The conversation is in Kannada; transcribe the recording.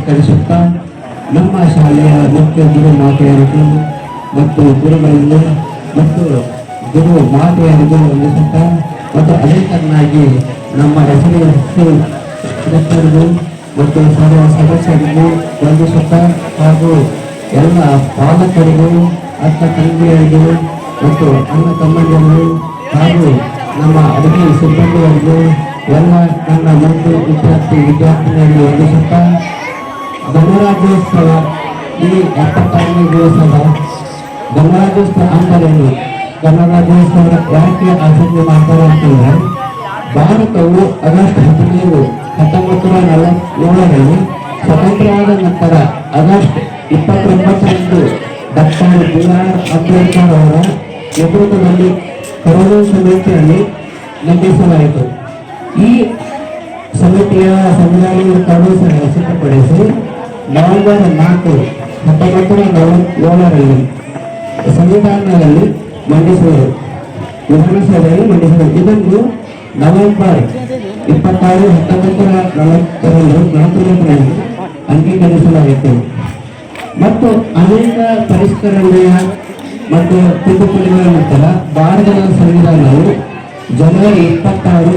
ನಮಸ್ಕರಿಸುತ್ತಾ ನಮ್ಮ ಶಾಲೆಯ ಮುಖ್ಯ ಗುರು ಮಾತೆಯರಿಗೂ ಮತ್ತು ಗುರುಗಳಿಂದ ಮತ್ತು ಗುರು ಮಾತೆಯರಿಗೂ ವಂದಿಸುತ್ತಾ ಮತ್ತು ಅದೇ ತರನಾಗಿ ನಮ್ಮ ಹೆಸರಿಗೂ ಮತ್ತು ಸರ್ವ ಸದಸ್ಯರಿಗೂ ವಂದಿಸುತ್ತಾ ಹಾಗೂ ಎಲ್ಲ ಪಾಲಕರಿಗೂ ಅಕ್ಕ ತಂಗಿಯರಿಗೂ ಮತ್ತು ಅಣ್ಣ ತಮ್ಮಂದಿರಿಗೂ ಹಾಗೂ ನಮ್ಮ ಅಡುಗೆ ಸಿಬ್ಬಂದಿಯವರಿಗೂ ಎಲ್ಲ ನನ್ನ ಮುದ್ದು ವಿದ್ಯಾರ್ಥಿನಿಯರಿಗೆ ವಂದಿಸುತ್ತಾ ಗಣರಾಜ್ಯೋತ್ಸವ ಈ 76ನೇ ದಿವಸದ ಗಣರಾಜ್ಯೋತ್ಸವ ಅಂದರೇನು, ಗಣರಾಜ್ಯೋತ್ಸವ ಯಾಕೆ ಆಚರಣೆ ಮಾಡ್ತಾರೆ ಅಂತಂದ್ರೆ ಭಾರತವು ಆಗಸ್ಟ್ 15, 1947ರಲ್ಲಿ ಸ್ವತಂತ್ರವಾದ ನಂತರ ಆಗಸ್ಟ್ 29ರಂದು ಡಾಕ್ಟರ್ ಬಿ.ಆರ್. ಅಂಬೇಡ್ಕರ್ ಅವರ ನೇತೃತ್ವದಲ್ಲಿ ಕರಡು ಸಮಿತಿಯಲ್ಲಿ ಮಂಡಿಸಲಾಯಿತು. ಈ ಸಮಿತಿಯ ಸಂವಿಧಾನದ ಕರಡು ಸಿದ್ಧಪಡಿಸಿ ನವೆಂಬರ್ 4, 1947ರಲ್ಲಿ ಸಂವಿಧಾನದಲ್ಲಿ ಮಂಡಿಸಿದರು, ವಿಧಾನಸಭೆಯಲ್ಲಿ ಮಂಡಿಸಿದರು. ಇದನ್ನು ನವೆಂಬರ್ 26, 1949ರಲ್ಲಿ ಅಂಗೀಕರಿಸಲಾಯಿತು ಮತ್ತು ಅನೇಕ ಪರಿಷ್ಕರಣೆಯ ಮತ್ತು ತಿದ್ದುಪಡಿಗಳ ನಂತರ ಭಾರತದ ಸಂವಿಧಾನವು ಜನವರಿ 26,